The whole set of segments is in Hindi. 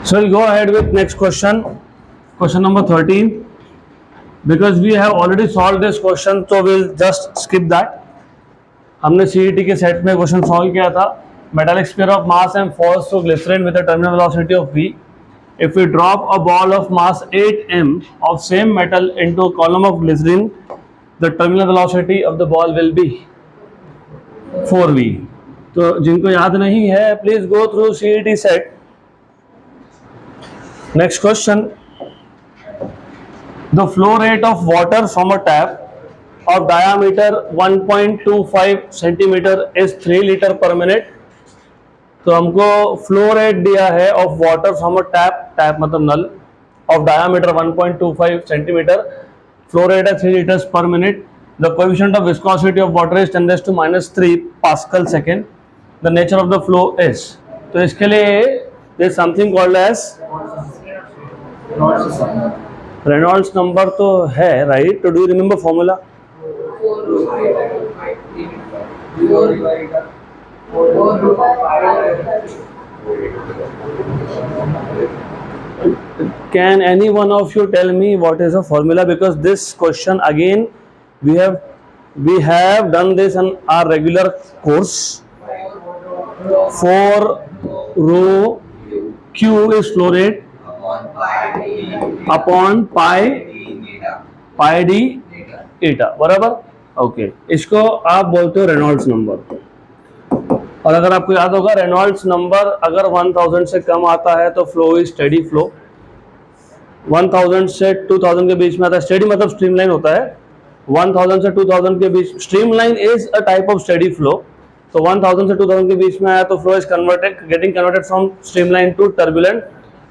So we'll go ahead with next question, question number 13. Because we have already solved this question, so we'll just skip that. हमने CET के सेट में क्वेश्चन सॉल्व किया था. Metallic sphere of mass m falls to glycerin with a terminal velocity of v. If we drop a ball of mass 8m of same metal into a column of glycerin, the terminal velocity of the ball will be 4v. तो जिनको याद नहीं है, please go through CET set. Next question. The flow rate of water from a tap of diameter 1.25 centimeter is 3 liter per minute. तो हमको फ्लो रेट दिया है of water from a tap मतलब नल of diameter 1.25 centimetre. Flow rate है 3 litres per minute. The coefficient of viscosity of water is 10⁻³ pascal second. The nature of the flow is. तो इसके लिए there is something called as Reynolds number तो है, राइट? तो do you remember formula? Can any one of you tell me what is the formula? Because this question again we have done this in our regular course. 4 rho Q is flow rate upon pi d eta, बराबर? ओके, इसको आप बोलते हो रेनॉल्ड्स नंबर. और अगर आपको याद होगा रेनॉल्ड्स नंबर अगर 1000 से कम आता है तो फ्लो इज स्टेडी फ्लो. 1000 से 2000 के बीच में आता है. स्टेडी मतलब स्ट्रीमलाइन होता है. 1000 से 2000 के बीच streamline is a type of steady flow. तो 1000 से 2000 के बीच में आया तो flow is getting converted from streamline to turbulent.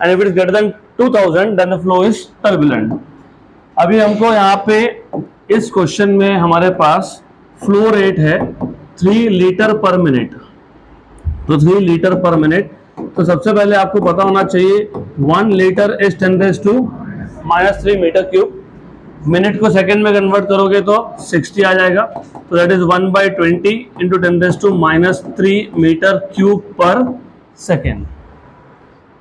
And if it is greater than 2000 then the flow is turbulent. अभी हमको यहाँ पे इस क्वेश्चन में हमारे पास फ्लो रेट है 3 लीटर पर मिनट. तो 3 लीटर पर मिनट. तो सबसे पहले आपको पता होना चाहिए 1 litre is 10⁻³ metre cube. Minute को सेकंड में कन्वर्ट करोगे तो 60 आ जाएगा. तो that is 1/20 into 10⁻³ metre cube per second.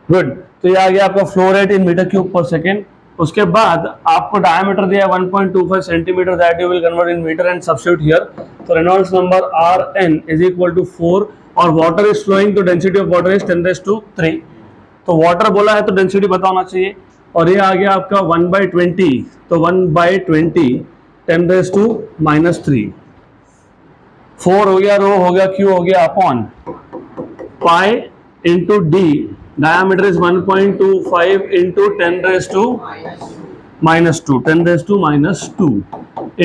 Good. तो ये आ गया आपका flow rate in metre cube per second. उसके बाद आपको डायमीटर दिया है 1.25 centimetre, that you will convert in metre and substitute here. तो Reynolds number Rn is equal to 4 और वाटर इज फ्लोइंग तो डेंसिटी ऑफ वाटर इज 10⁻³. तो वाटर बोला है तो डेंसिटी पता होना चाहिए. और ये आ गया आपका 1/20. तो 1/20 10⁻³ 4 हो गया, रो हो गया, क्यू हो गया, upon pi into D. Diameter is 1.25 into 10⁻²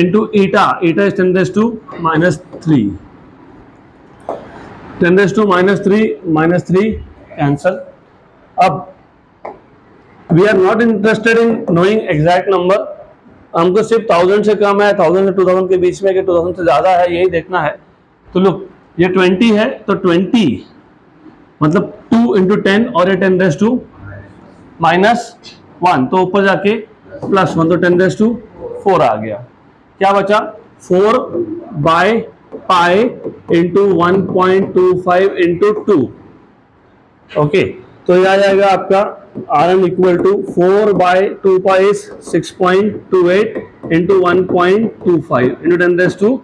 into eta. Eta is 10⁻³ 10⁻³ cancel. अब we are not interested in knowing exact number. हमको सिर्फ 1000 से कम है, 1000 से 2000 के बीच में, कि 2000 से ज़्यादा है, यही देखना है. तो लुक, ये 20 है तो 20 मतलब 2 इंटू 10 और ये 10⁻⁻1 तो ऊपर जाके +1 तो 10⁻⁴ आ गया. क्या बचा? 4/पाई इंटू 1.25 इंटू 2. ओके, तो ये आ जाएगा आपका Rm equal to 4/2 pi is 6.28 into 1.25 into 10⁻⁴.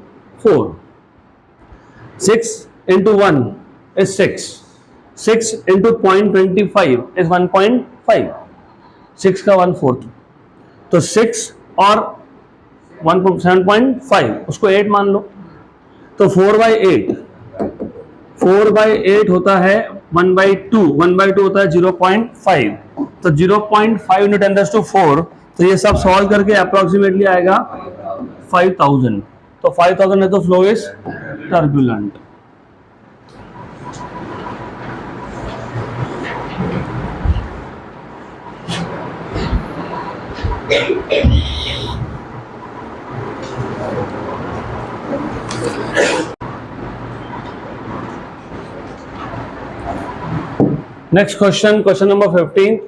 6 into 1 is 6. 6 into 0.25 is 1.5. 6 का 1/4. तो 6 और 7.5 उसको 8 मान लो. तो 4/8 होता है 1/2. 1/2 होता है 0.5. तो 0.5 इंटू 10⁻⁴. तो ये सब सॉल्व करके अप्रोक्सीमेटली आएगा 5000. तो 5000 है तो flow is turbulent. Next question, question number 15.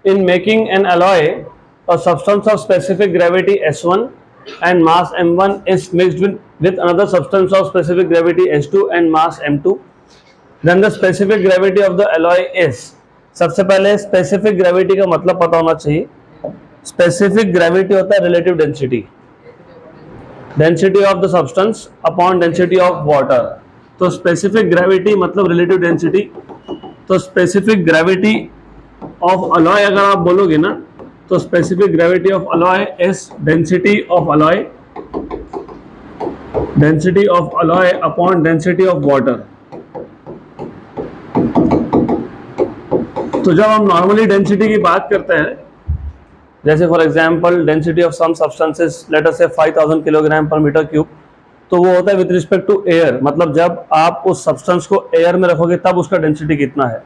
In making an alloy, a substance of specific gravity S1 and mass m1 is mixed with another substance of specific gravity S2 and mass m2. Then the specific gravity of the alloy is. सबसे पहले स्पेसिफिक ग्रेविटी का मतलब पता होना चाहिए। स्पेसिफिक ग्रेविटी होता है relative density, density of the substance upon density of water. तो स्पेसिफिक ग्रेविटी मतलब रिलेटिव डेंसिटी। तो स्पेसिफिक ग्रेविटी ऑफ अलॉय अगर आप बोलोगे ना, तो specific gravity of alloy is density of alloy, density of alloy upon density of water. तो जब हम नॉर्मली डेंसिटी की बात करते हैं, जैसे for example density of some substances let us say 5000 kilogram per metre cube, तो वो होता है विद रिस्पेक्ट टू एयर, मतलब जब आप उस सब्सटेंस को एयर में रखोगे तब उसका डेंसिटी कितना है।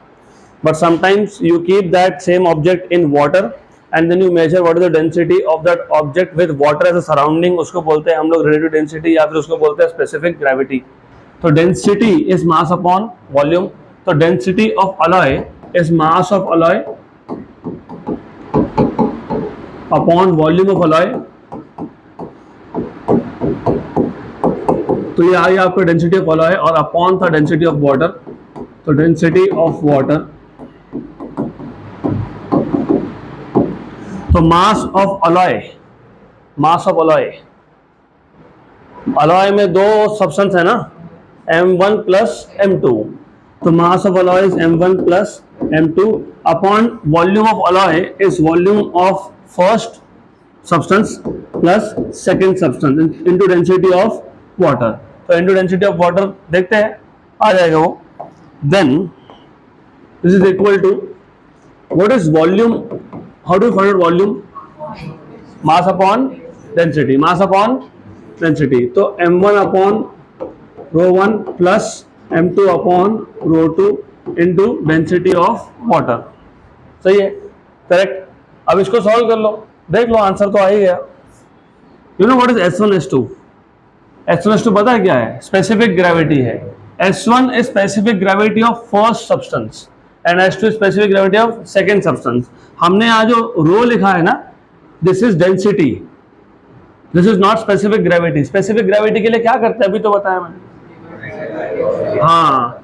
But sometimes you keep that same object in water and then you measure what is the density of that object with water as a surrounding. उसको बोलते हैं हम लोग रिलेटिव डेंसिटी या फिर उसको बोलते हैं स्पेसिफिक ग्रेविटी। तो density is mass upon volume. तो density of alloy is mass of alloy upon volume of alloy. तो ये आ गया आपका डेंसिटी ऑफ अलॉय और अपॉन था डेंसिटी ऑफ वाटर। तो डेंसिटी ऑफ वाटर, तो mass of alloy, mass of alloy, alloy में दो सब्सटेंस है ना, M1 प्लस M2। तो mass of alloy is M1 plus M2 upon volume of alloy is volume of first substance plus second substance into density of water. तो इनटू डेंसिटी ऑफ वाटर देखते हैं, आ जाएगा वो। Then this is equal to what is volume, how do find out volume, mass upon density, mass upon density. तो m1 upon ρ1 plus m2 upon ρ2 into density of water. सही है, करेक्ट। अब इसको सॉल्व कर लो, देख लो आंसर तो आ ही गया। You know what is S1 S2? S1 S2 पता है क्या है? स्पेसिफिक ग्रेविटी है। S1 is specific gravity of first substance and S2 specific gravity of second substance. हमने यहाँ जो रो लिखा है ना, this is density, this is not specific gravity. Specific gravity के लिए क्या करते हैं अभी तो बताया मैंने। हाँ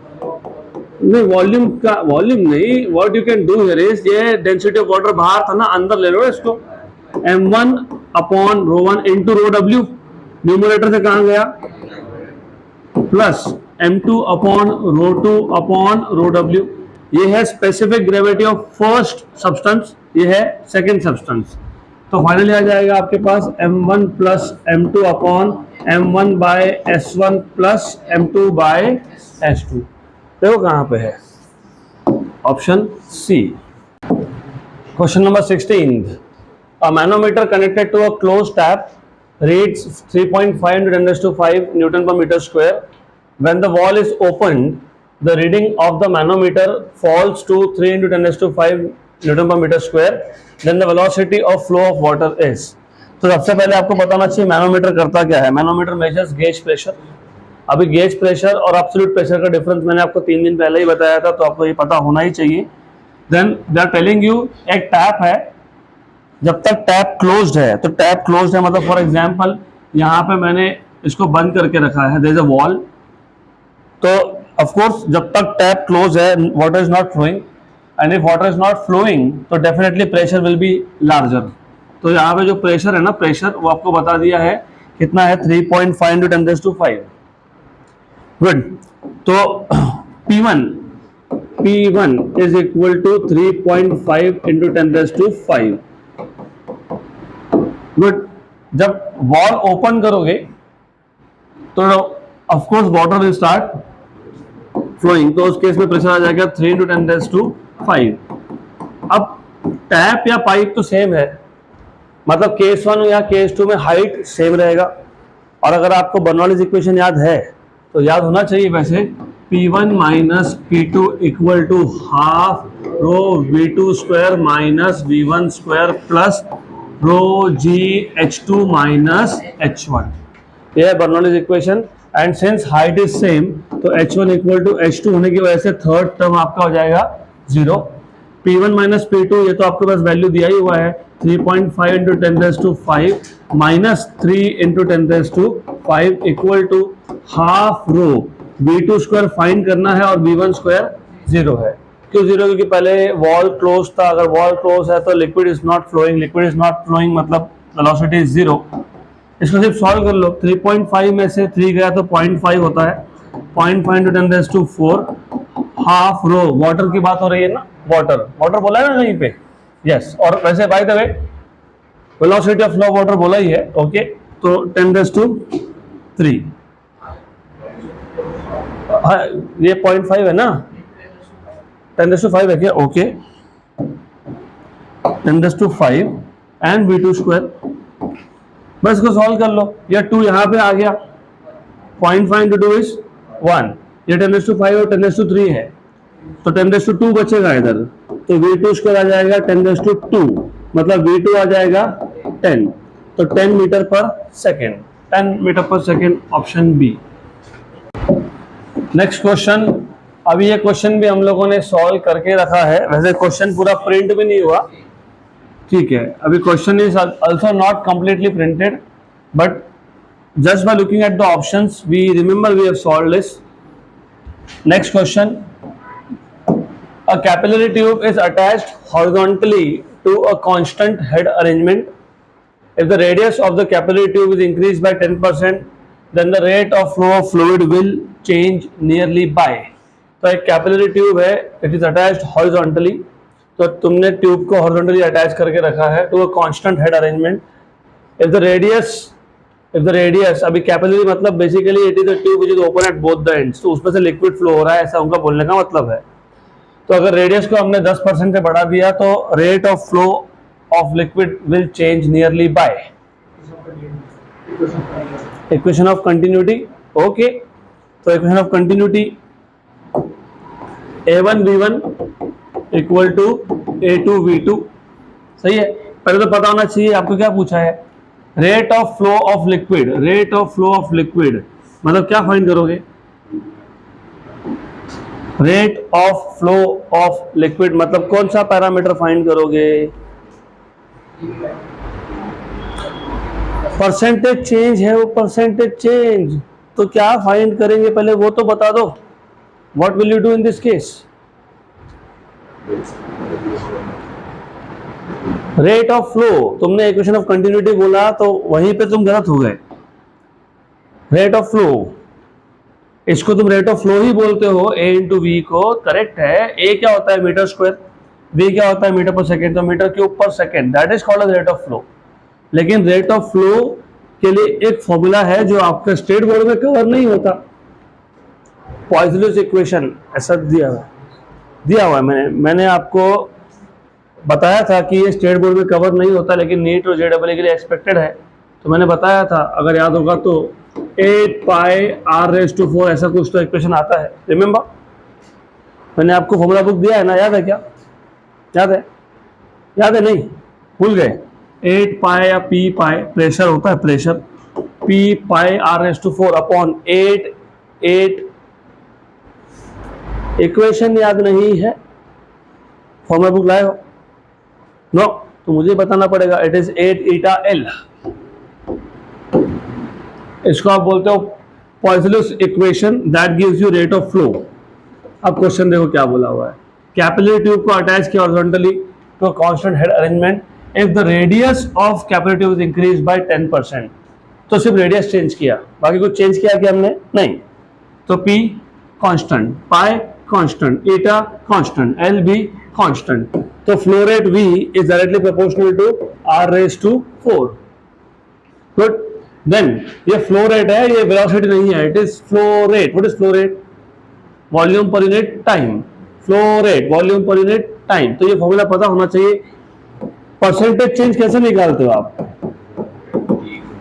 नहीं, वॉल्यूम का, वॉल्यूम नहीं, what you can do here is, ये डेंसिटी ऑफ वाटर बाहर था ना, अंदर ले लो इसको। m1 upon ρ1 into ρw, numerator से कहां गया, plus m2 upon ρ2 upon ρw। ये है specific gravity of first substance, ये है सेकेंड सब्सटेंस। तो फाइनली आ जाएगा आपके पास m1 plus m2 upon m1 by s1 plus m2 by s2। देखो कहां पे है, option C. Question number 16, a manometer connected to a closed tap reads 3.5 into 10 to 5 Newton per meter square. When the valve is opened, the reading of the manometer falls to 3 into 10 to 5 Newton per meter square. Then the velocity of flow of water is. तो सबसे पहले आपको बताना चाहिए मैनोमीटर करता क्या है। Manometer measures gauge pressure. अभी गेज प्रेशर और एब्सोल्यूट प्रेशर का डिफरेंस मैंने आपको 3 दिन पहले ही बताया था, तो आपको ये पता होना ही चाहिए। Then they are telling you, एक टैप है, जब तक टैप क्लोज्ड है, तो टैप क्लोज्ड है मतलब फॉर एग्जांपल यहाँ पे मैंने इसको बंद करके रखा है, देयर इज अ वॉल। तो ऑफ कोर्स जब तक टैप क्लोज है water is not flowing, and if water is not flowing तो definitely pressure will be larger. तो यहाँ पे जो प्रेशर है ना, प्रेशर वो आपको बता दिया है कितना है, 3.5 into 10 to 5। गुड। तो P1 is equal to 3.5 into 10 to 5। Good. जब वॉल ओपन करोगे तो of course water will start flowing, तो उस केस में प्रेशर आ जाएगा 3 into 10 to 5। अब टैप या पाइप तो सेम है, मतलब केस 1 या केस 2 में हाइट सेम रहेगा। और अगर आपको बर्नौलीज इक्वेशन याद है तो याद होना चाहिए वैसे, P1 minus P2 equal to half rho V2 square minus V1 square plus rho GH2 minus H1। यह है Bernoulli's equation. And since height is same तो H1 इक्वल टू H2 होने की वजह से थर्ड टर्म आपका हो जाएगा 0। P1 माइनस P2 ये तो आपके पास वैल्यू दिया ही हुआ है, 3.5 into 10 to 5 minus 3 into 10 to 5 equal to half rho V2 square find करना है और V1 स्क्वायर 0 है। क्यों जीरो? क्योंकि पहले वॉल क्लोज था, अगर वॉल क्लोज है तो liquid is not flowing, liquid is not flowing मतलब वेलोसिटी इज जीरो। इसको सिर्फ सॉल्व कर लो, 3.5 में से 3 गया तो 0.5 होता है, 0.5 × 10⁴, हाफ रो। वाटर की बात हो रही है ना, वाटर वाटर बोला है ना कहीं पे, यस। और वैसे by the way velocity of flow water बोला ही है, ओके। तो 10⁻3, ये 0.5 है ना, 10⁵ है क्या? Okay, 10⁵ and V2²। बस इसको सॉल्व कर लो, या 2 यहाँ पे आ गया, 0.5 × 2 इज 1, ये 10⁵ और 10⁵ है, तो 10⁵2 बचेगा इधर, तो V2² आ जाएगा 10⁵2, मतलब V2 आ जाएगा 10, तो 10 metre per second, 10 metre per second, option B. Next question, अभी ये क्वेश्चन भी हम लोगों ने सॉल्व करके रखा है, वैसे क्वेश्चन पूरा प्रिंट भी नहीं हुआ, ठीक है। अभी question is also not completely printed, but just by looking at the options we remember we have solved this. Next question, a capillary tube is attached horizontally to a constant head arrangement. If the radius of the capillary tube is increased by 10%, then the rate of flow of fluid will change nearly by। तो एक कैपिलरी ट्यूब है, इट इज अटैच्ड हॉरिजॉन्टली, तो तुमने ट्यूब को हॉरिजॉन्टली अटैच करके रखा है to a constant head arrangement. If the radius, अभी कैपिलरी मतलब basically it is a tube which is open at both the ends, तो उसमें से लिक्विड फ्लो हो रहा है, ऐसा उनका बोलने का मतलब है। तो अगर रेडियस को हमने 10% से बढ़ा दिया तो rate of flow of liquid will change nearly by equation of continuity, okay. तो equation of continuity A1V1 equal to A2V2, सही है। पहले तो पता होना चाहिए आपको क्या पूछा है, rate of flow of liquid, rate of flow of liquid मतलब क्या फाइंड करोगे? Rate of flow of liquid मतलब कौन सा पैरामीटर फाइंड करोगे? परसेंटेज चेंज है वो, परसेंटेज चेंज, तो क्या फाइंड करेंगे पहले वो तो बता दो। What will you do in this case? Rate of flow, तुमने इक्वेशन ऑफ कंटिन्यूटी बोला तो वहीं पे तुम गलत हो गए। रेट ऑफ फ्लो, इसको तुम रेट ऑफ फ्लो ही बोलते हो, A × V को, करेक्ट है। A क्या होता है? मीटर स्क्वायर, V क्या होता है? मीटर पर सेकेंड, तो metre cube per second, that is called as rate of flow. लेकिन रेट ऑफ फ्लो के लिए एक फॉर्मूला है जो आपका स्टेट बोर्ड में कवर नहीं होता, पॉइजनस इक्वेशन, ऐसा दिया हुआ है। मैंने आपको बताया था कि ये स्टेट बोर्ड में कवर नहीं होता, लेकिन नीट और JEE के लिए एक्सपेक्टेड है, तो मैंने बताया था, अगर याद होगा तो 8πr⁴ ऐसा कुछ तो इक्वेशन आता है, रिमेंबर? मैंने आपको फॉर्मूला बुक दिया है ना, याद है क्या? याद है नहीं? भूल गए? 8π या P प्रेशर होता है, pressure, P πr⁴ upon 8 equation याद नहीं है? फॉर्मूला बुक लाए हो? नो, तो मुझे बताना पड़ेगा। इट इज 8η L, इसको आप बोलते हो Poiseuille's equation that gives you rate of flow. अब क्वेश्चन देखो क्या बोला हुआ है, कैपिलरी ट्यूब को अटैच किया horizontally to a constant head arrangement, if the radius of capillary tube is increase by 10%, तो सिर्फ रेडियस चेंज किया, बाकी कुछ चेंज किया क्या हमने? नहीं। तो P constant, pi constant, eta constant, L भी कांस्टेंट, तो flow rate V is directly proportional to r⁴। Good. Then ये फ्लो रेट है, ये वेलोसिटी नहीं है, it is flow rate. What is flow rate? Volume per unit time, flow rate volume per unit time. तो ये फॉर्मूला पता होना चाहिए। परसेंटेज चेंज कैसे निकालते हो आप?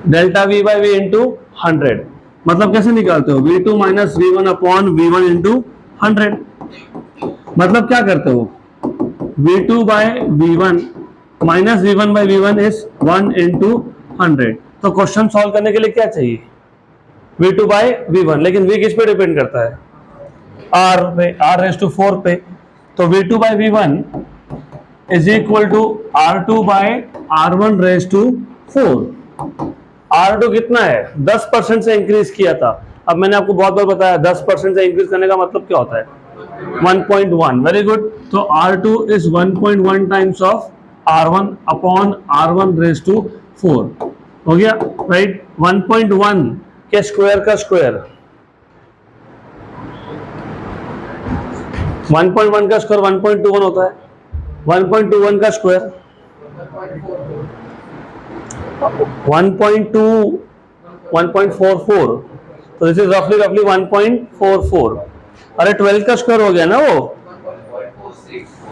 Delta V by V into 100, मतलब कैसे निकालते हो? V2 - V1 upon V1 into 100, मतलब क्या करते हो? V2 by V1 minus V1 by V1 is 1 into 100। तो क्वेश्चन सॉल्व करने के लिए क्या चाहिए? V2 by V1, लेकिन V किस पे डिपेंड करता है? R पे, r⁴ पे। तो V2 by V1 is equal to R2 by R1⁴। R2 कितना है? 10% से इंक्रीज किया था। अब मैंने आपको बहुत बार बताया 10% से इंक्रीज करने का मतलब क्या होता है? 1.1, वेरी गुड। तो R2 is 1.1 times of R1 upon R1 raise to 4 हो गया, राइट। 1.1 के स्क्वायर का स्क्वायर, 1.1 का स्क्वायर 1.21 होता है, 1.21 का स्क्वायर 1.44, तो दिस इज रफली 1.44। अरे 12 का स्क्वायर हो गया ना वो,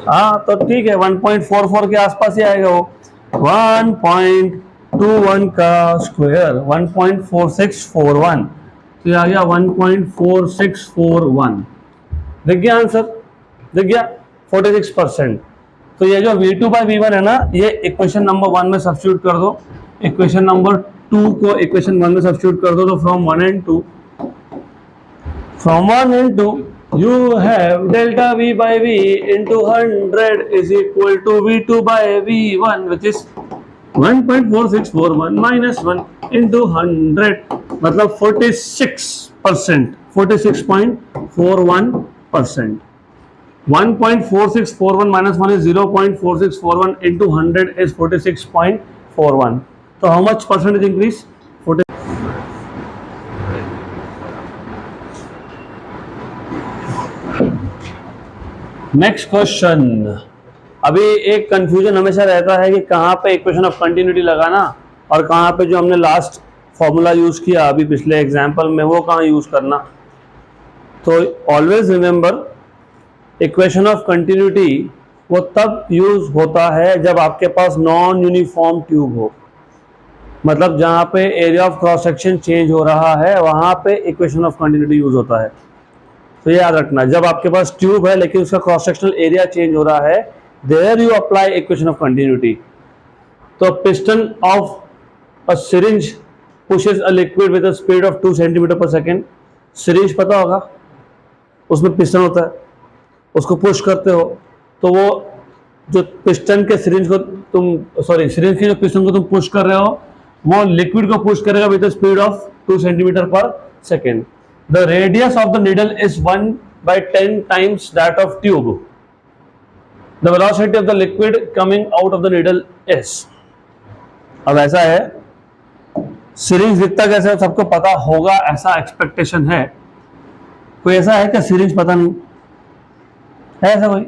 हाँ तो ठीक है 1.44 के आसपास ही आएगा वो। 1.21 का स्क्वायर 1.4641, तो ये आ गया 1.4641। दिख गया आंसर, दिख गया 46%। तो ये जो V2 बाई V1 है ना, ये इक्वेशन नंबर 1 में सब्स्टिट्यूट कर दो, इक्वेशन नंबर 2 को इक्वेशन 1 में सब्स्टिट्यूट कर दो, तो from 1 and 2 you have delta V by V into 100 is equal to V2 by V1, which is 1.4641 minus 1 into 100, मतलब 46%, 46.41%। 1.4641 minus 1 is 0.4641 into 100 is 46.41. So how much percentage increase? 40. Next question. अभी एक कंफ्यूजन हमेशा रहता है कि कहाँ पे इक्वेशन ऑफ कंटिन्यूटी लगाना और कहाँ पे जो हमने लास्ट फॉर्मूला यूज किया अभी पिछले एग्जांपल में वो कहाँ यूज करना। तो always remember, equation of continuity वो तब यूज होता है जब आपके पास नॉन यूनिफॉर्म ट्यूब हो, मतलब जहाँ पे area of cross section change हो रहा है वहाँ पे इक्वेशन ऑफ कंटिन्यूटी यूज होता है। तो याद रखना, जब आपके पास ट्यूब है लेकिन उसका क्रॉस सेक्शनल एरिया चेंज हो रहा है, there you apply equation of continuity. तो piston of a syringe pushes a liquid with a speed of 2 centimetre per second. Syringe पता होगा, उसमें पिस्टन होता है, उसको पुश करते हो तो वो जो पिस्टन के सिरिंज को सिरिंज के जो पिस्टन को तुम पुश कर रहे हो वो लिक्विड को पुश करेगा with the speed of 2 centimetre per second. The radius of the needle is 1/10 times that of tube. The velocity of the liquid coming out of the needle is. अब ऐसा है, सिरिंज दिखता कैसे है सबको पता होगा ऐसा एक्सपेक्टेशन है। कोई ऐसा है क्या सिरिंज पता नहीं है ऐसा कोई?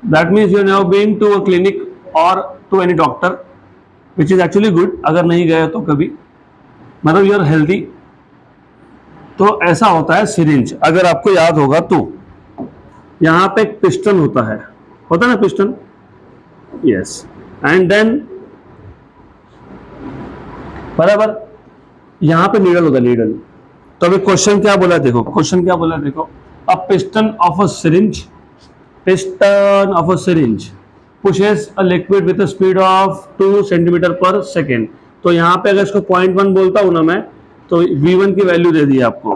That means you have been to a clinic और to any doctor, which is actually good. अगर नहीं गए तो कभी, मतलब यू आर हेल्दी, तो ऐसा होता है सिरिंज। अगर आपको याद होगा तो यहां पे एक पिस्टन होता है ना पिस्टन, यस, एंड देन बराबर यहां पे नीडल होता है, नीडल। तो अभी क्वेश्चन क्या बोला देखो, क्वेश्चन क्या बोला देखो, a piston of a syringe, piston of a syringe pushes a liquid with a speed of 2 centimetre per second. तो यहाँ पे अगर इसको 0.1 बोलता हूँ ना मैं, तो V1 की वैल्यू दे दी आपको,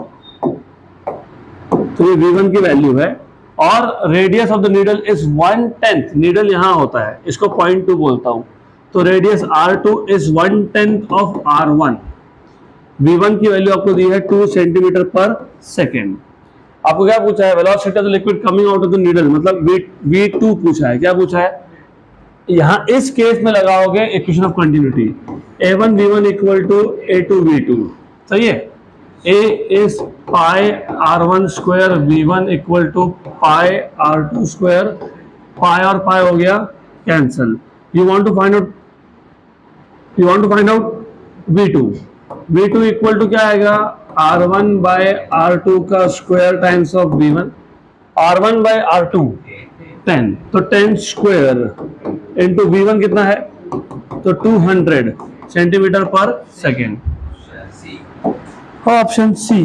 तो ये V1 की वैल्यू है। और radius of the needle is 1/10, needle यहाँ होता है, इसको 0.2 बोलता हूँ, तो radius R2 is 1/10 of R1। V1 की वैल्यू आपको दी है 2 सेंटीमीटर पर सेकेंड। आपको क्या पूछा है? Velocity of the liquid coming out of the needle, मतलब V2 पूछा है। क्या पूछा है? यहां इस केस में लगाओगे equation of continuity, A1 V1 equal to A2 V2, सही है। A is pi R1 square, V1 equal to pi R2 square, pi और पाई हो गया cancel. You want to find out V2 equal to क्या आएगा? R1 बाय R2 का square times of V1, R1 bye R2 10, तो 10 स्क्वायर इंटू V1 कितना है? तो 200 centimetre per second. Option C.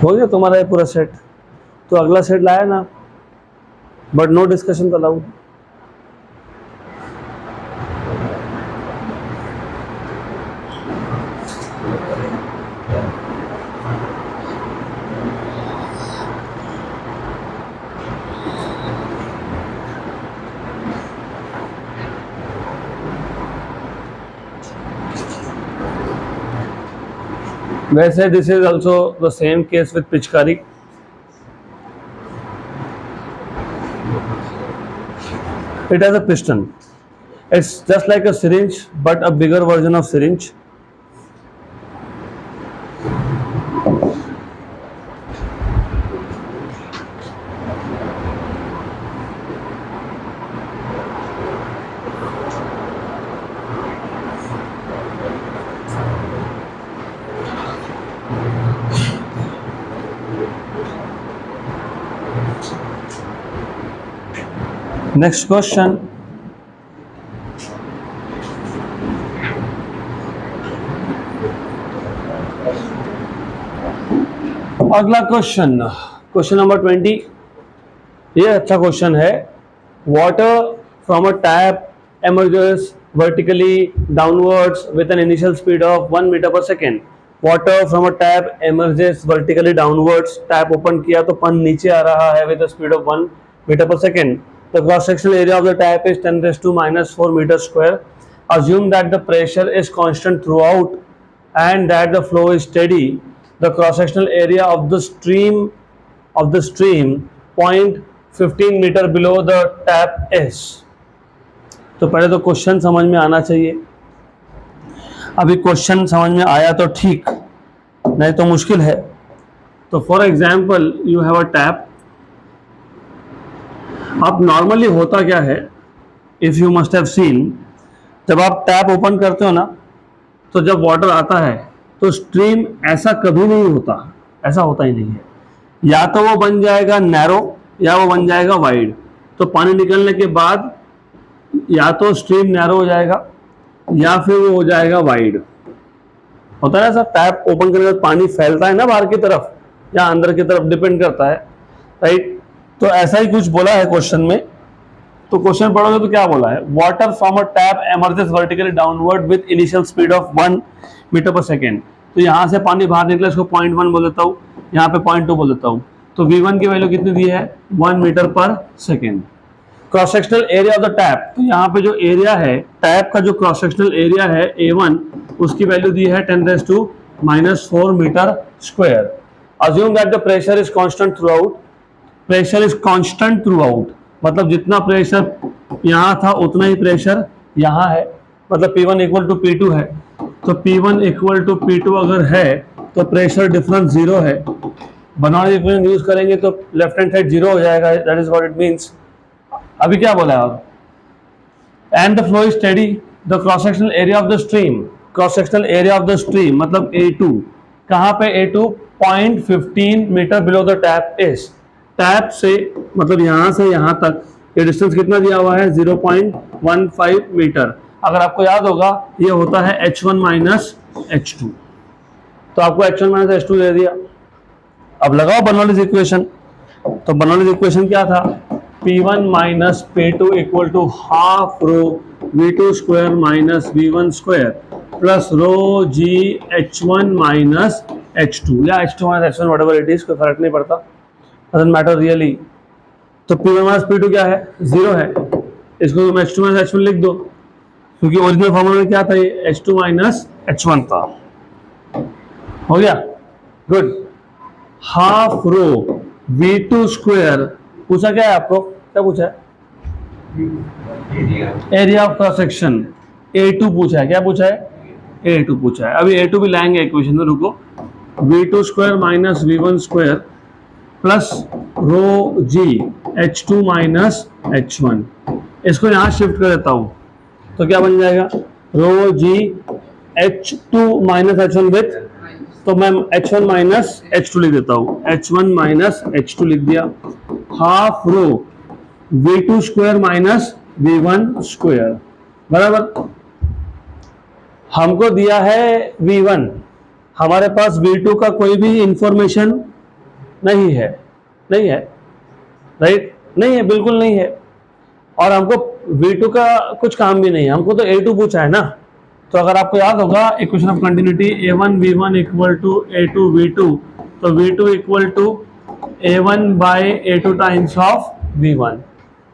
हो गया तुम्हारा ये पूरा सेट। तो अगला सेट लाया ना, बट नो डिस्कशन अलाउड। वैसे this is also the same case with पिचकारी. It has a piston. It's just like a syringe, but a bigger version of syringe. Next question. अगला क्वेश्चन, क्वेश्चन नंबर 20. ये अच्छा क्वेश्चन है. Water from a tap emerges vertically downwards with an initial speed of 1 meter per second. Water from a tap emerges vertically downwards. Tap open किया तो पानी नीचे आ रहा है with a speed of 1 meter per second. The cross-sectional area of the tap is 10 raised to minus 4 meters square. Assume that the pressure is constant throughout and that the flow is steady. The cross-sectional area of the stream 0.15 meter below the tap is. तो पहले तो क्वेश्चन समझ में आना चाहिए. अभी क्वेश्चन समझ में आया तो ठीक, नहीं तो मुश्किल है. तो for example you have a tap. अब नॉर्मली होता क्या है, if you must have seen, जब आप टैप ओपन करते हो ना, तो जब वाटर आता है तो स्ट्रीम ऐसा कभी नहीं होता, ऐसा होता ही नहीं है. या तो वो बन जाएगा नैरो या वो बन जाएगा वाइड. तो पानी निकलने के बाद या तो स्ट्रीम नैरो हो जाएगा या फिर वो हो जाएगा वाइड. होता है ना सर, टैप ओपन करने के बाद पानी फैलता है ना बाहर की तरफ या अंदर की तरफ, डिपेंड करता है, राइट. तो ऐसा ही कुछ बोला है क्वेश्चन में. तो क्वेश्चन पढ़ोगे तो क्या बोला है, water from a tap emerges vertically downward with initial speed of 1 metre per second. तो यहाँ से पानी बाहर निकला, इसको 0.1 बोल देता हूँ, यहाँ पे 0.2 बोल देता हूँ. तो V1 की वैल्यू कितनी दी है, 1 metre per second. Cross sectional area of the tap, तो यहाँ पे जो एरिया है टैप का, जो क्रॉस सेक्शनल एरिया है A1, उसकी वैल्यू दी है 10 raised to minus 4 metre square. Assume that the pressure is constant throughout. Pressure is constant throughout मतलब जितना प्रेशर यहाँ था उतना ही प्रेशर यहाँ है, मतलब P1 इक्वल टू P2 है. तो P1 इक्वल टू P2 अगर है तो प्रेशर डिफरेंस 0 है. बर्नौली इक्वेशन यूज करेंगे तो लेफ्ट हैंड साइड 0 हो जाएगा. That is what it means. अभी क्या बोला है आप, and the flow is steady. The cross sectional area of the stream, cross sectional area of the stream मतलब A2, कहाँ पे A2, 0.15 metre below the tap is. Tap से मतलब यहाँ से यहाँ तक ये डिस्टेंस कितना दिया हुआ है, 0.15 मीटर. अगर आपको याद होगा ये होता है H1 माइनस H2. तो आपको H1 माइनस H2 दे दिया. अब लगाओ बर्नौलीज इक्वेशन. तो बर्नौलीज इक्वेशन क्या था, P1 minus P2 equal to half rho V2 square minus V1 square plus rho G H1 minus H2 या H2 minus H1 whatever it is, कोई फर्क नहीं पड़ता, डजंट मैटर रियली. तो P1 माइनस P2 क्या है, 0 है. इसको तुम H2 माइनस H1 लिख दो, क्योंकि ओरिजिनल फॉर्मूला में क्या था, ये H2 माइनस H1 था. हो गया, good. Half rho V2 square पूछा क्या है आपको, क्या पूछा है, area of cross section. A2 पूछा है, क्या पूछा है, A2 पूछा है. अभी A2 भी लाएंगे इक्वेशन में, रुको. V2 square minus V1 square plus rho G H2 minus H1. इसको यहाँ शिफ्ट कर देता हूँ तो क्या बन जाएगा, रो G H2 minus H1 with, तो मैं H1 माइनस H2 लिख देता हूँ, H1 माइनस H2 लिख दिया. Half rho V2 square minus V1 square बराबर. हमको दिया है V1, हमारे पास V2 का कोई भी इंफॉर्मेशन नहीं है, नहीं है, राइट, नहीं है, बिल्कुल नहीं है. और हमको V2 का कुछ काम भी नहीं है, हमको तो A2 पूछा है ना. तो अगर आपको याद होगा equation of continuity A1 V1 equal to A2 V2, तो V2 equal to A1 by A2 times of V1.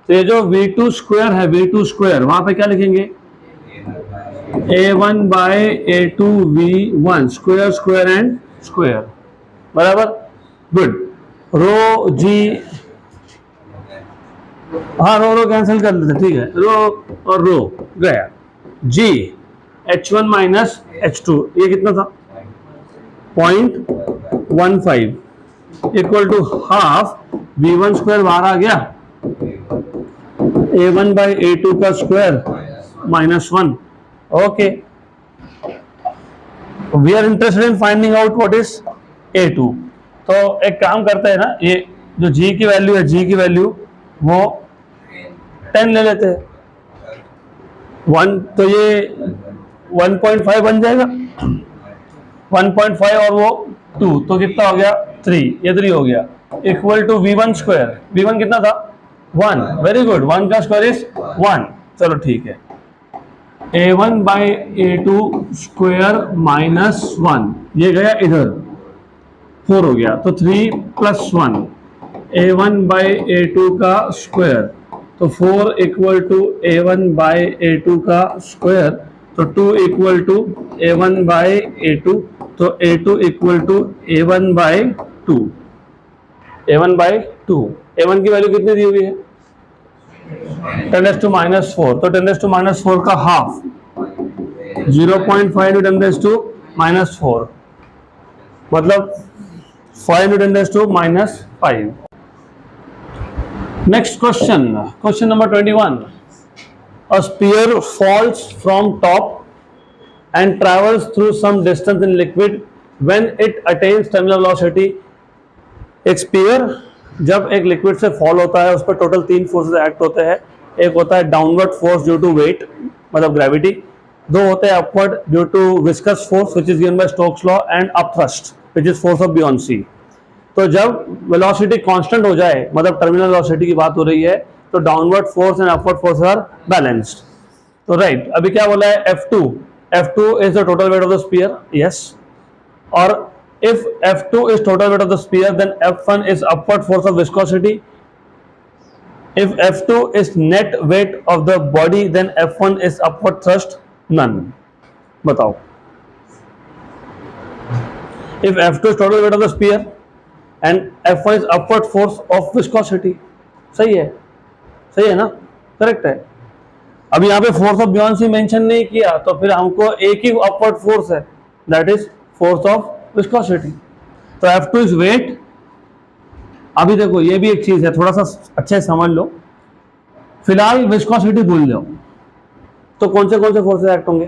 तो ये जो V2 स्क्वायर है, V2 स्क्वायर वहां पे क्या लिखेंगे, A1 by A2 V1 square square and square, बराबर, गुड। रो जी, हाँ रो कैंसिल कर लेते, ठीक है, रो और रो गया। जी H1 माइनस H2, ये कितना था 0.15 equal to half V1 square बाहर आ गया, A1 बाई A2 का square -1। Okay, we are interested in finding out what is A2। तो एक काम करते हैं ना, ये जो G की वैल्यू है, G की वैल्यू वो 10 ले लेते हैं, 1 तो ये 1.5 बन जाएगा, 1.5 और वो 2 तो कितना हो गया 3, ये 3 हो गया, equal to V1 square, V1 कितना था 1, वेरी गुड, 1 का स्क्वायर इज 1, चलो ठीक है। A1 बाई A2 स्क्वायर -1, ये गया इधर 4 हो गया, तो 3 + 1, A1 बाई A2 का स्क्वायर, तो 4 equal to A1 by A2 का स्क्वायर, तो 2 equal to A1 by A2, तो A2 equal to A1 by 2, A1 by 2, A1 की वैल्यू कितनी दी हुई है 10⁻⁻4, तो 10⁻⁻4 का हाफ 0.5 × 10⁻⁻4, मतलब 5 × 10⁻⁻5। Next question, question number 21. A sphere falls from top and travels through some distance in liquid when it attains terminal velocity. एक स्पीयर जब एक लिक्विड से फॉल होता है, उस पर टोटल 3 फोर्सेस एक्ट होते हैं। एक होता है downward force due to weight, मतलब ग्रेविटी, 2 होते हैं upward due to viscous force which is given by Stokes law, and upthrust which is force of buoyancy. तो जब वेलोसिटी कांस्टेंट हो जाए, मतलब टर्मिनल वेलोसिटी की बात हो रही है, तो downward force and upward force are balanced. तो राइट, अभी क्या बोला है F2 is the total weight of the sphere, yes, और if F2 is total weight of the sphere, then F1 is upward force of viscosity. If F2 is net weight of the body, then F1 is upward thrust, none. बताओ, if F2 is total weight of the sphere and F1 is upward force of viscosity, सही है ना, करेक्ट है। अब यहाँ पे फोर्स ऑफ बियॉन्सी मेंशन नहीं किया, तो फिर हमको एक ही अपवर्ड फोर्स है, that is force of viscosity. तो F2 इज वेट। अभी देखो, ये भी एक चीज है, थोड़ा सा अच्छे से समझ लो। फिलहाल विस्कोसिटी भूल जाओ, तो कौन से फोर्सेस एक्ट होंगे,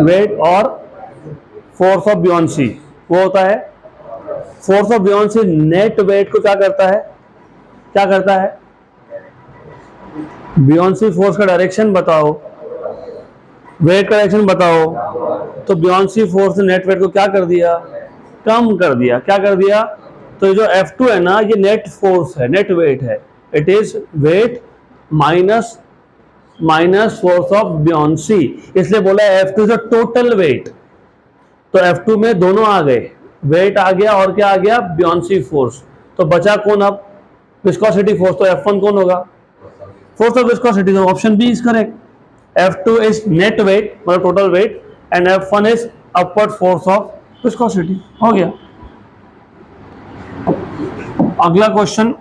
वेट और फोर्स ऑफ बियॉन्सी। वो होता है फोर्स ऑफ बियॉन्सी नेट वेट को क्या करता है, बियॉन्सी फोर्स का डायरेक्शन बताओ, वेट का डायरेक्शन बताओ, तो बियॉन्सी फोर्स ने नेट वेट को क्या कर दिया, कम कर दिया। क्या कर दिया, तो जो F2 है ना, ये नेट फोर्स है, नेट वेट है, it is weight minus force of buoyancy, इसलिए बोला F2 is a total weight. तो F2 में दोनों आ गए, वेट आ गया और क्या आ गया, बियॉन्सी फोर्स। तो बचा कौन अब, विस्कोसिटी फोर्स। तो F1 कौन होगा, फोर्स ऑफ विस्कोसिटी। तो option B is correct, F2 is net weight, मतलब total weight, and F1 is upward force of viscosity. हो गया। अगला question,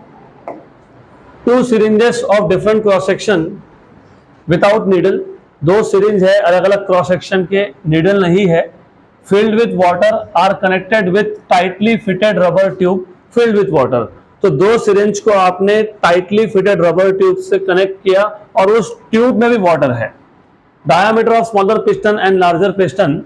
2 syringes of different cross section without needle, 2 syringe है अलग अलग क्रॉस सेक्शन के, नीडल नहीं है, filled with water are connected with tightly fitted rubber tube filled with water। तो 2 सिरिंज को आपने टाइटली फिटेड रबर ट्यूब से कनेक्ट किया और उस ट्यूब में भी वाटर है। Diameter of smaller piston and larger piston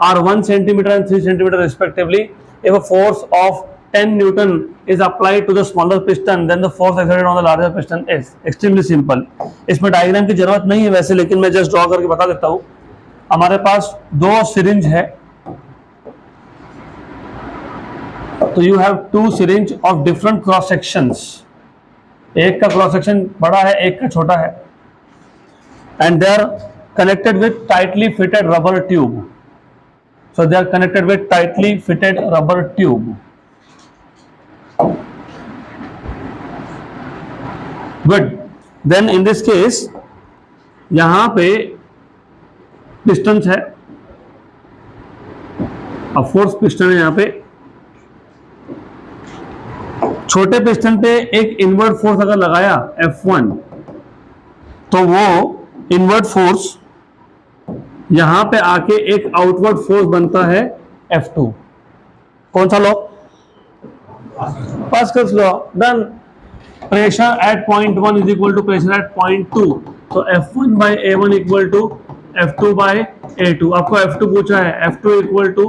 are 1 cm and 3 cm respectively. If a force of 10 Newton is applied to the smaller piston, then the force exerted on the larger piston is extremely simple। इसमें डायग्राम की जरूरत नहीं है वैसे, लेकिन मैं जस्ट ड्रॉ करके बता देता हूं। हमारे पास 2 सिरिंज है, तो you have 2 syringe of different cross sections, एक का क्रॉस सेक्शन बड़ा है, एक का छोटा है, and they are connected with tightly fitted rubber tube. So they are connected with tightly fitted rubber tube. Good. Then in this case, यहां पे पिस्टन्स है, अब फोर्स पिस्टन है यहाँ पे। छोटे पिस्टन पे एक इनवर्ट फोर्स अगर लगाया F1 तो वो इनवर्ट फोर्स यहां पे आके एक आउटवर्ड फोर्स बनता है F2। कौन सा law? Pascal's law. Done. Pressure at point 1 is equal to pressure at point 2, तो F1 by A1 equal to F2 by A2। आपको F2 पूछा है, F2 equal to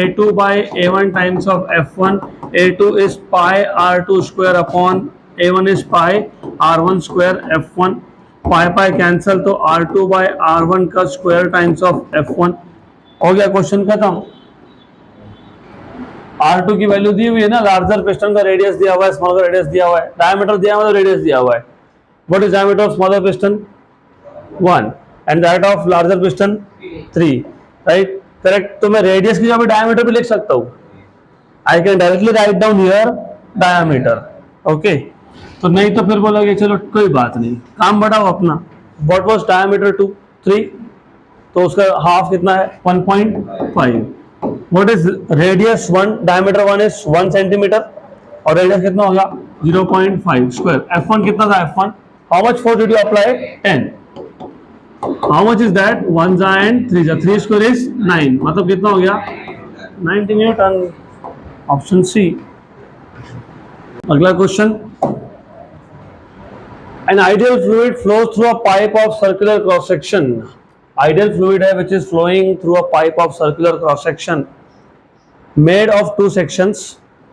A2 by A1 times of F1। A2 is pi R2 square upon A1 is pi R1 square F1। Pi pi cancel, तो R2 बाई R1 का स्क्वायर टाइम्स ऑफ F1। हो गया क्वेश्चन खत्म। R2 की वैल्यू दी हुई है ना, लार्जर पिस्टन का रेडियस दिया हुआ है, स्मॉलर का रेडियस दिया हुआ है, डायमीटर दिया हुआ है, रेडियस दिया हुआ है। What is diameter of smaller piston? 1 and that of larger piston 3, right? Correct. तो मैं रेडियस की जगह डायमीटर भी लिख सकता हूँ। I can directly write down here diameter. Okay, तो नहीं तो फिर बोलोगे चलो कोई बात नहीं, काम बढ़ाओ अपना। What was diameter 2? 3, तो उसका हाफ कितना है? 1.5। What is radius 1? Diameter 1 is 1 centimetre और रेडियस कितना होगा? 0.5 स्क्वायर। F1 कितना था? F1 how much force did you apply? 10। How much is that? 1 and 3 3 square is 9, मतलब कितना हो गया? 90 न्यूटन। Option C. अगला question. An ideal fluid flows through a pipe of circular cross section. Ideal fluid है which is flowing through a pipe of circular cross section made of two sections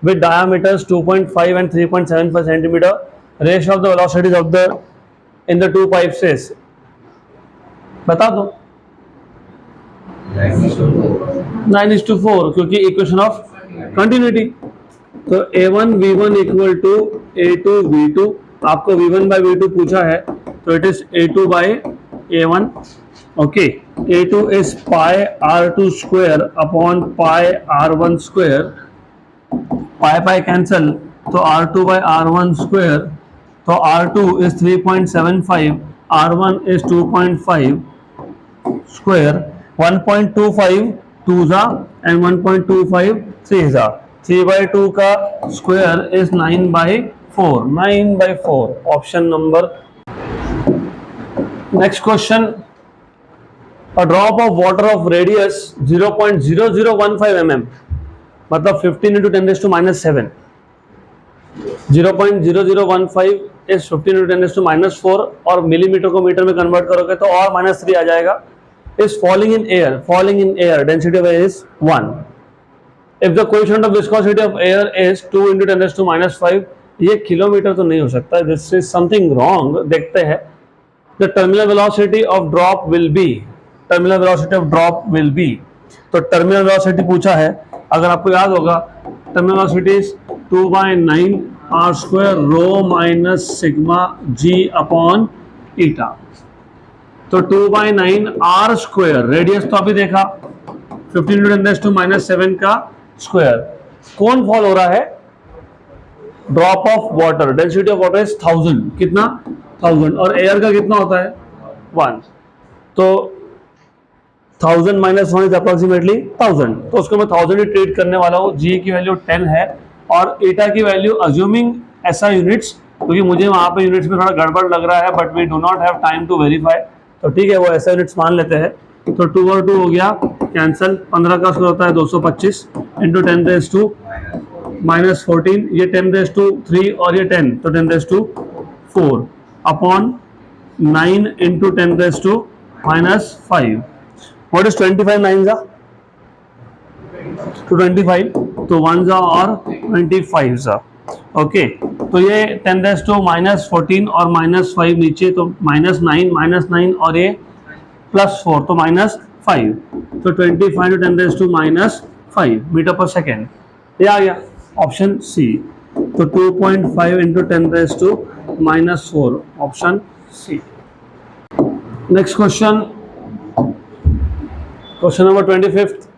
with diameters 2.5 and 3.75 centimeter. Ratio of the velocities of the in the two pipes is, बता दो। 9:4 क्योंकि इक्वेशन ऑफ कंटिन्यूटी। तो A1 V1 equal to A2 V2। आपको V1 बाई V2 पूछा है, तो it is A2 by A1। Okay, A2 is pi R2 square upon pi R1 square. Pi pi cancel, तो R2 बाई R1 स्क्वायर, तो R2 is 3.75, R1 is 2.5 square. 1.25 2 जा एंड 1.25 3 जा। 3/2 का square is 9/4। 9/4 option number. Next question. A drop of water of radius 0.0015 mm, मतलब 15 into 10 raised to -7। 0.0015 is 15 into 10 raised to -4 और मिलीमीटर को मीटर में कन्वर्ट करोगे तो और -3 आ जाएगा। Is falling in air, falling in air, density of air is 1. If the coefficient of viscosity of air is 2 into 10 raised to -5, ये किलोमीटर तो नहीं हो सकता, this is something wrong। देखते हैं। The terminal velocity of drop will be, terminal velocity of drop will be, तो terminal velocity पूछा है, अगर आपको याद होगा terminal velocity is 2/9 r square rho minus sigma g upon eta। तो 2/9 r स्क्वायर, रेडियस तो अभी देखा 15 into 10 raised to -7 का स्क्वायर। कौन फॉल हो रहा है? Drop of water, density of water is 1000। कितना? 1000। और एयर का कितना होता है? 1। तो 1000 - 1 इज अप्रोक्सीमेटली 1000, तो उसको मैं 1000 ही ट्रीट करने वाला हूँ। जी की वैल्यू 10 है और एटा की वैल्यू अज्यूमिंग ऐसा यूनिट्स, क्योंकि मुझे वहां पे यूनिट्स में थोड़ा गड़बड़ लग रहा है, but we do not have time to verify, तो ठीक है वो ऐसा यूनिट्स मान लेते हैं। तो 2 और 2 हो गया कैंसिल। 15 का स्क्वायर होता है 225 इंटू 10 रेज़ टू -14, ये 10 रेज़ टू 3 और ये 10, तो 10 raise to 4 upon 9 into 10 raise to -5। What is 25 9 जा? 225, तो 1 जा और 25 जा। ओके, तो ये 10 रेज़ टू -14 और -5 नीचे, तो -9 और ये +4, तो -5, तो 25 to 10 raise to -5 metre per second. ये आ गया ऑप्शन सी। तो 2.5 into 10 raise to -4 option C. Next question, question number 25।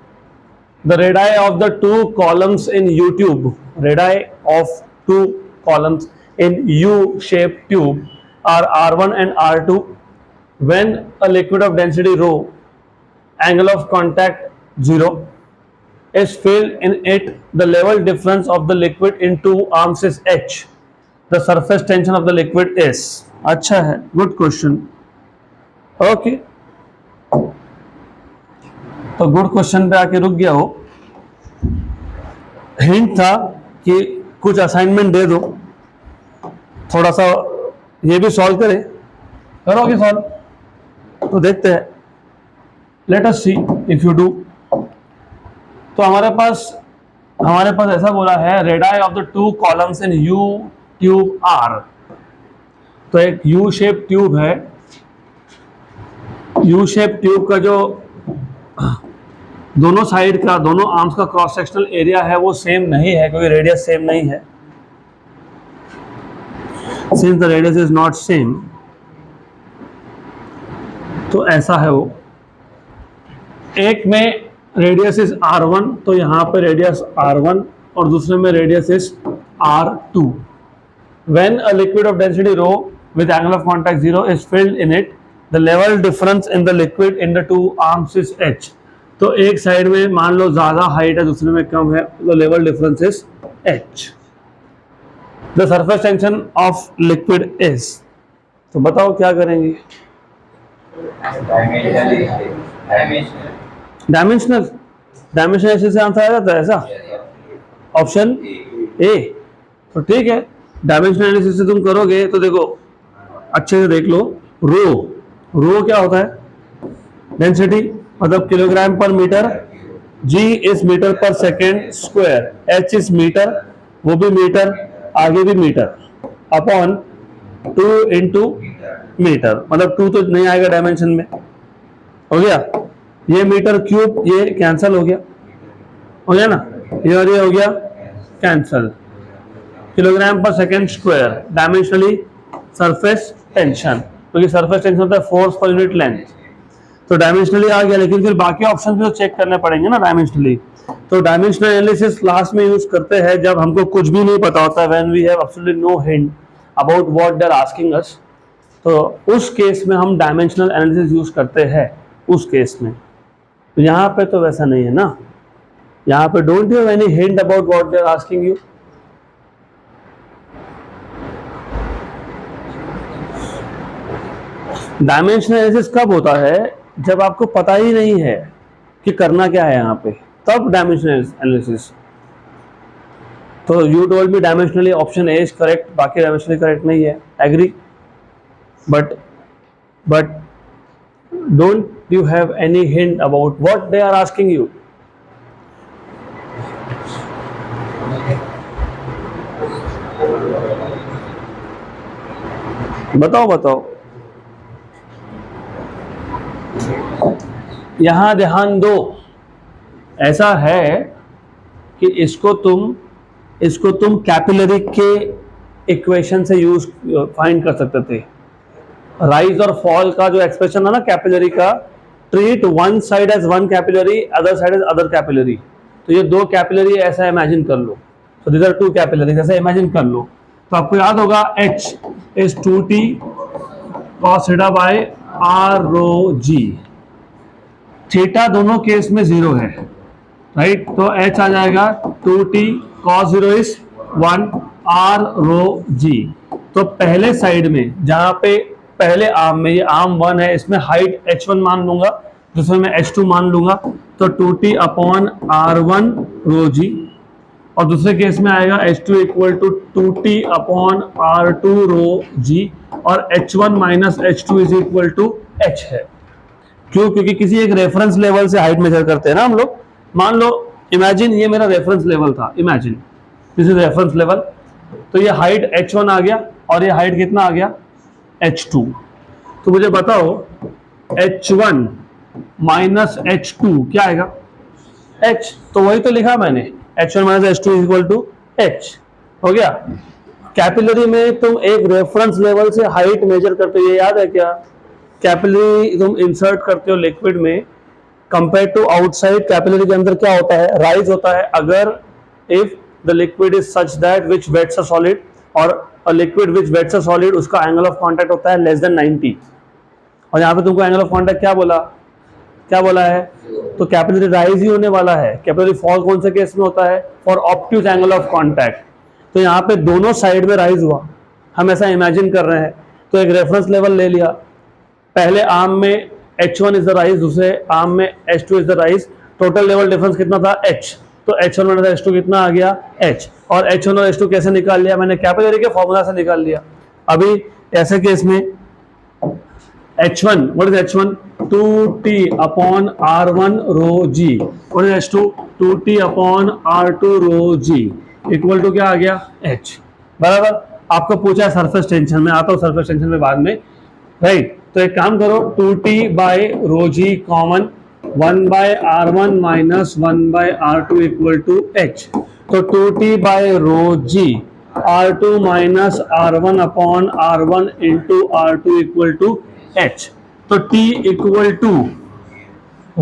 The radii of the two columns in U-tube, radii of two columns in U-shaped tube are R1 and R2. When a liquid of density rho angle of contact 0 is filled in it, the level difference of the liquid in two arms is h, the surface tension of the liquid is. अच्छा है, good question. Okay, तो गुड क्वेश्चन पे आके रुक गया हो. हिंट था कि कुछ असाइनमेंट दे दो, थोड़ा सा ये भी सॉल्व करें. करोगे सॉल्व? तो देखते हैं, let us see if you do. तो हमारे पास ऐसा बोला है, radii of the two columns in U tube are. तो एक यू शेप ट्यूब है. यू शेप ट्यूब का जो दोनों साइड का, दोनों आर्म्स का क्रॉस सेक्शनल एरिया है वो सेम नहीं है, क्योंकि रेडियस सेम नहीं है. Since the radius is not same, तो ऐसा है वो. एक में रेडियस इज r1, तो यहाँ पे रेडियस r1 और दूसरे में radius is r2. When a liquid of density rho with angle of contact 0 is filled in it, the level difference in the liquid in the two arms is h. तो एक साइड में मान लो ज्यादा हाइट है, दूसरे में कम है, तो level difference is h. The surface tension of liquid is. तो बताओ क्या करेंगे? डायमेंशनल. डायमेंशनल से आंसर आ जाता है ऐसा, ऑप्शन ए. तो ठीक है, डायमेंशनल एनालिसिस से तुम करोगे तो देखो अच्छे से देख लो. रो क्या होता है? डेंसिटी, मतलब kilogram per metre. G is metre per second square. H is metre, वो भी मीटर, आगे भी मीटर, अपॉन 2 इंटू मीटर. मतलब 2 तो नहीं आएगा डायमेंशन में, हो गया. ये मीटर क्यूब, ये कैंसल हो गया ना, ये और ये हो गया कैंसल. किलोग्राम पर second square. Dimensionally surface tension, क्योंकि सरफेस टेंशन होता है फोर्स पर यूनिट लेंथ. तो डायमेंशनली आ गया, लेकिन फिर बाकी ऑप्शन भी तो चेक करने पड़ेंगे ना डायमेंशनली. तो डायमेंशनल एनालिसिस लास्ट में यूज करते हैं जब हमको कुछ भी नहीं पता होता, when we have absolutely no hint about what they are asking us. तो उस केस में हम डायमेंशनल एनालिसिस यूज करते हैं उस केस में. तो यहाँ पे तो वैसा नहीं है ना. यहाँ पे don't you have any hint about what they are asking you. Dimensional analysis कब होता है? जब आपको पता ही नहीं है कि करना क्या है यहाँ पे, तब डायमेंशनल एनालिसिस. तो you told me dimensionally option A is correct, बाकी डायमेंशनली करेक्ट नहीं है, agree. But don't you have any hint about what they are asking you. बताओ. यहां ध्यान दो. ऐसा है कि इसको तुम कैपिलरी के इक्वेशन से यूज फाइंड कर सकते थे. राइज और फॉल का जो एक्सप्रेशन है ना कैपिलरी का, treat one side as one capillary, other side as other capillary. तो ये दो कैपिलरी ऐसा इमेजिन कर लो. तो दीज आर टू कैपिलरीज, ऐसा इमेजिन कर लो. तो आपको याद होगा H is 2t cos theta by r rho g. Theta दोनों केस में 0 है, राइट. तो H आ जाएगा 2t cos 0 is 1 r rho g. तो पहले साइड में, जहां पे पहले आर्म में, ये आर्म 1 है, इसमें हाइट h1 मान लूंगा, दूसरे में h2 मान लूंगा. तो 2t upon r1 rho g. और दूसरे केस में आएगा h2 equal to 2t upon r2 rho g. और h1 minus h2 is equal to h है. क्यों? क्योंकि किसी एक रेफरेंस लेवल से हाइट मेजर करते हैं ना हम लोग. मान लो, इमेजिन ये मेरा रेफरेंस लेवल था, imagine this is reference level. तो ये हाइट h1 आ गया और ये हाइट कितना आ गया? h2. तो मुझे बताओ h1 माइनस h2 क्या आएगा? h. तो वही तो लिखा मैंने, h1 minus h2 equal to h. हो गया. कैपिलरी में तुम एक रेफरेंस लेवल से हाइट मेजर करते हो, ये याद है क्या? कैपिलरी तुम इंसर्ट करते हो लिक्विड में, कंपेयर टू आउटसाइड. कैपिलरी के अंदर क्या होता है? राइज होता है अगर if the liquid is such that which wets a solid, और a liquid which wets a solid, उसका एंगल ऑफ कांटेक्ट होता है लेस देन 90. और यहाँ पे तुमको एंगल ऑफ कांटेक्ट क्या बोला? क्या बोला है? तो कैपिलरी राइज ही होने वाला है। कैपिलरी फॉल कौन से केस में होता है? For obtuse angle of contact. तो यहाँ पे दोनों साइड में राइज हुआ, हम ऐसा इमेजिन कर रहे हैं। तो एक रेफरेंस लेवल ले लिया, पहले आर्म में H1 इज द राइज, दूसरे आर्म में H2 is the rise. Total level difference कितना था? H। तो H1 माइनस H2 कितना आ गया? H। और H1 और H2 कैसे निकाल लिया मैंने? कैपिलरी के फॉर्मूला से निकाल लिया। अभी ऐसे केस में H1, what is H1? 2T upon R1 rho G. What is H2? 2T upon R2 rho G equal to क्या आ गया? H। बराबर। आपको पूछा सरफेस टेंशन में, आता हूँ सरफेस टेंशन में बाद में, राइट। तो एक काम करो, 2T by rho g common, 1 by R1 minus 1 by R2 equal to H। तो 2T by rho g R2 minus R1 upon R1 into R2 equal to H। तो T equal to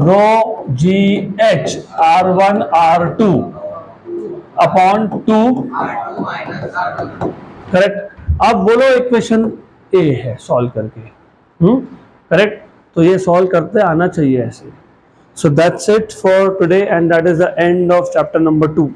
rho g H R1 R2 upon 2, correct. अब बोलो इक्वेशन ए है सॉल्व करके, करेक्ट। तो ये सॉल्व करते आना चाहिए ऐसे। So that's it for today and that is the end of chapter number 2।